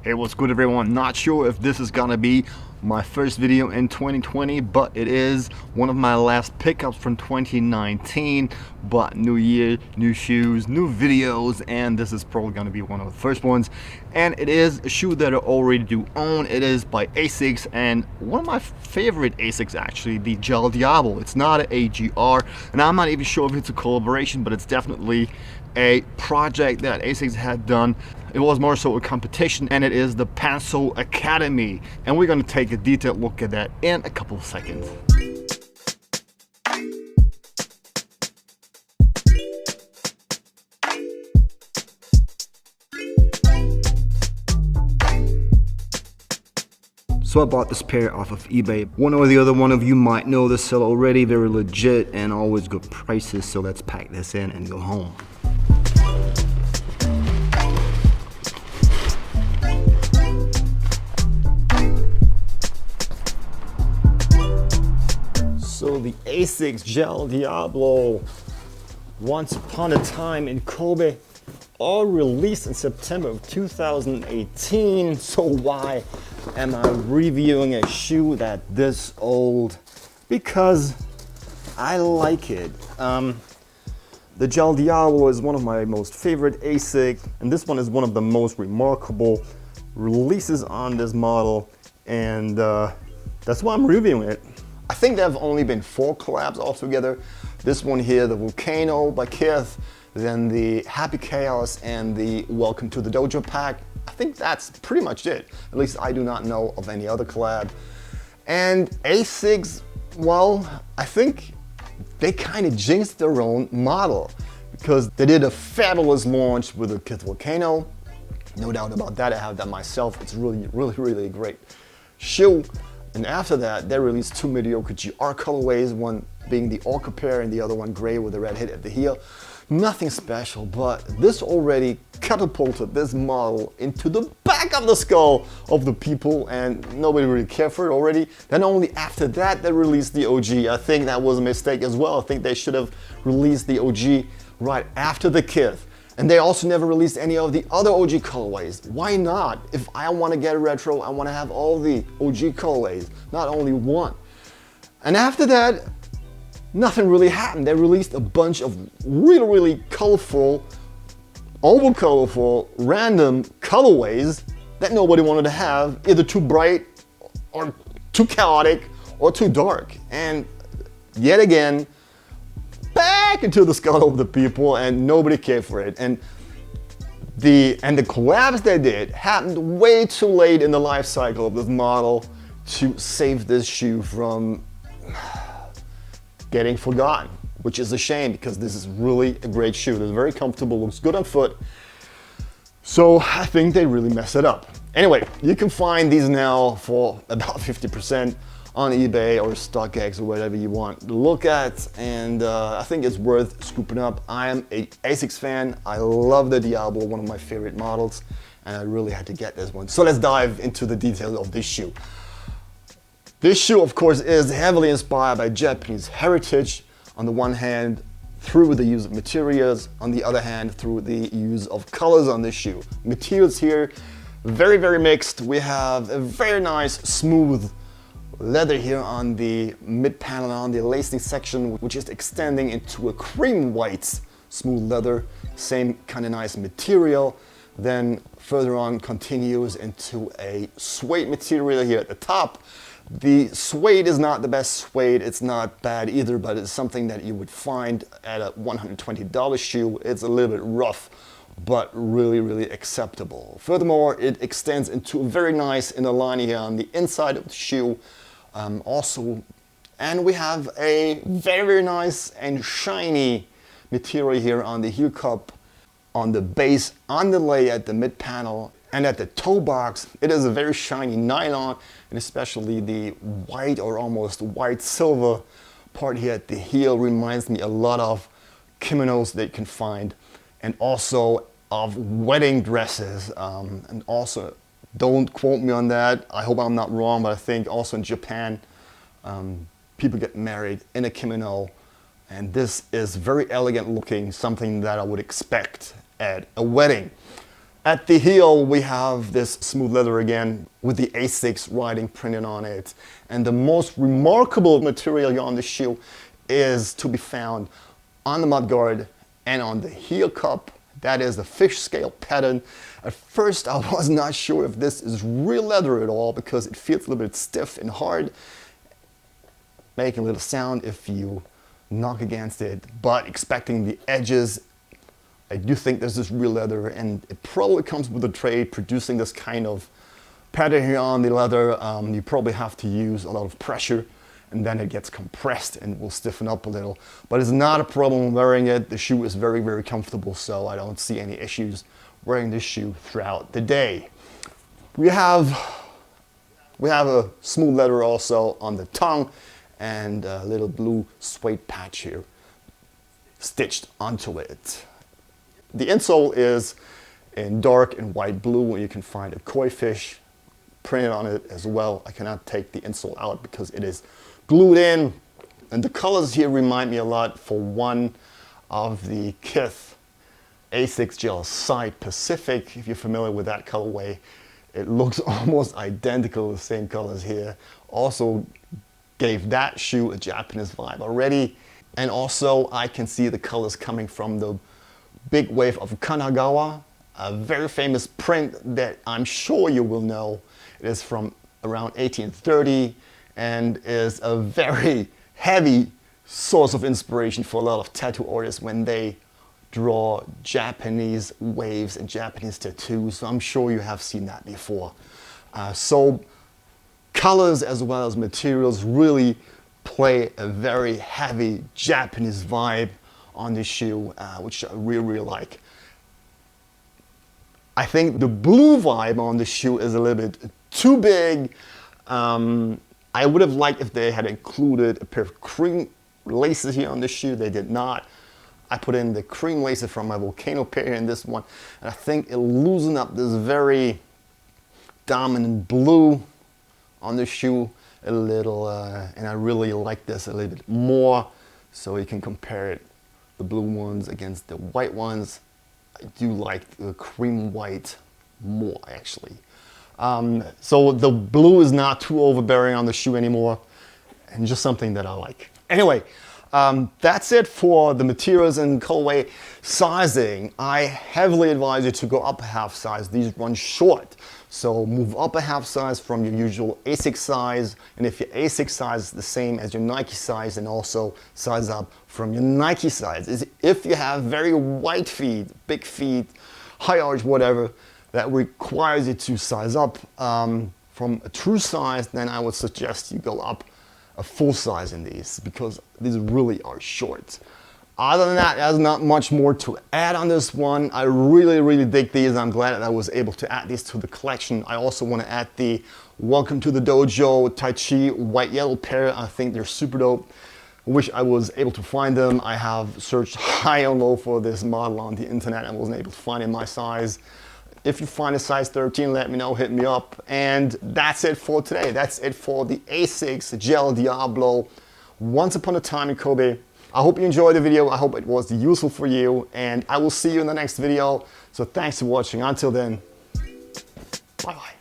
Hey, what's good everyone? Not sure if this is gonna be my first video in 2020, but it is one of my last pickups from 2019. But new year, new shoes, new videos, and this is probably gonna be one of the first ones. And it is a shoe that I already do own. It is by Asics, and one of my favorite Asics actually, the Gel Diable. It's not an AGR, and I'm not even sure if it's a collaboration, but it's definitely a project that Asics had done. It was more so a competition, and it is the Pensole Acady, and we're going to take a detailed look at that in a couple of seconds. So I bought this pair off of eBay. One or the other one of you might know this seller already. Very legit and always good prices, so let's pack this in and go home. So the Asics Gel Diable, once upon a time in Kobe, all released in September of 2018. So why am I reviewing a shoe that this old? Because I like it. The Gel Diable is one of my most favorite Asics, and this one is one of the most remarkable releases on this model, and that's why I'm reviewing it. I think there have only been 4 collabs altogether. This one here, the Volcano by Kith, then the Happy Chaos, and the Welcome to the Dojo pack. I think that's pretty much it. At least I do not know of any other collab. And Asics, well, I think they kind of jinxed their own model, because they did a fabulous launch with the Kith Volcano. No doubt about that, I have that myself. It's really a great shoe. And after that, they released 2 mediocre GR colorways, one being the Orca pair and the other one gray with a red hit at the heel. Nothing special, but this already catapulted this model into the back of the skull of the people, and nobody really cared for it already. Then only after that, they released the OG. I think that was a mistake as well. I think they should have released the OG right after the Kith. And they also never released any of the other OG colorways. Why not? If I want to get retro, I want to have all the OG colorways, not only one. And after that, nothing really happened. They released a bunch of really colorful, over colorful, random colorways that nobody wanted to have, either too bright or too chaotic or too dark. And yet again, back into the skull of the people, and nobody cared for it. And the collabs they did happened way too late in the life cycle of this model to save this shoe from getting forgotten, which is a shame, because this is really a great shoe. It's very comfortable, looks good on foot. So I think they really messed it up. Anyway, you can find these now for about 50% on eBay or StockX or whatever you want to look at, and I think it's worth scooping up. I am a Asics fan. I love the Diablo, one of my favorite models, and I really had to get this one. So let's dive into the details of this shoe. This shoe, of course, is heavily inspired by Japanese heritage. On the one hand, through the use of materials, on the other hand, through the use of colors on this shoe. Materials here, very mixed. We have a very nice, smooth leather here on the mid panel, on the lacing section, which is extending into a cream white smooth leather, same kind of nice material. Then further on continues into a suede material here at the top. The suede is not the best suede, it's not bad either, but it's something that you would find at a $120 shoe. It's a little bit rough, but really acceptable. Furthermore, it extends into a very nice inner lining here on the inside of the shoe. And we have a very nice and shiny material here on the heel cup, on the base, underlay at the mid panel, and at the toe box. It is a very shiny nylon, and especially the white or almost white silver part here at the heel reminds me a lot of kimonos that you can find, and also of wedding dresses, and also, don't quote me on that, I hope I'm not wrong, but I think also in Japan, people get married in a kimono, and this is very elegant looking, something that I would expect at a wedding. At the heel, we have this smooth leather again with the Asics writing printed on it. And the most remarkable material here on the shoe is to be found on the mudguard and on the heel cup. That is the fish scale pattern. At first, I was not sure if this is real leather at all because it feels a little bit stiff and hard, making a little sound if you knock against it, but expecting the edges, I do think this is real leather, and it probably comes with a trade producing this kind of pattern here on the leather. You probably have to use a lot of pressure, and then it gets compressed and will stiffen up a little. But it's not a problem wearing it. The shoe is very, very comfortable, so I don't see any issues wearing this shoe throughout the day. We have a smooth leather also on the tongue and a little blue suede patch here stitched onto it. The insole is in dark and white blue, and you can find a koi fish printed on it as well. I cannot take the insole out because it is glued in, and the colors here remind me a lot for one of the Kith Asics Gel Side Pacific. If you're familiar with that colorway, it looks almost identical, the same colors here. Also gave that shoe a Japanese vibe already, and also I can see the colors coming from the big wave of Kanagawa, a very famous print that I'm sure you will know. It is from around 1830 and is a very heavy source of inspiration for a lot of tattoo artists when they draw Japanese waves and Japanese tattoos. So I'm sure you have seen that before. So colors as well as materials really play a very heavy Japanese vibe on this shoe, which I really, really like. I think the blue vibe on the shoe is a little bit too big. I would have liked if they had included a pair of cream laces here on the shoe. They did not. I put in the cream laces from my Volcano pair in this one, and I think it loosened up this very dominant blue on the shoe a little, and I really like this a little bit more, so you can compare it, the blue ones against the white ones. I do like the cream white more actually. So the blue is not too overbearing on the shoe anymore, and just something that I like. Anyway, that's it for the materials and colorway sizing. I heavily advise you to go up a half size. These run short, so move up a half size from your usual Asics size, and if your Asics size is the same as your Nike size, then also size up from your Nike size. If you have very wide feet, big feet, high arch, whatever, that requires you to size up from a true size, then I would suggest you go up a full size in these, because these really are short. Other than that, there's not much more to add on this one. I really, really dig these. I'm glad that I was able to add these to the collection. I also want to add the Welcome to the Dojo Tai Chi white yellow pair. I think they're super dope. I wish I was able to find them. I have searched high and low for this model on the internet and wasn't able to find it in my size. If you find a size 13, let me know, hit me up. And that's it for today. That's it for the Asics Gel Diablo Once Upon a Time in Kobe. I hope you enjoyed the video. I hope it was useful for you, and I will see you in the next video. So thanks for watching. Until then, bye-bye.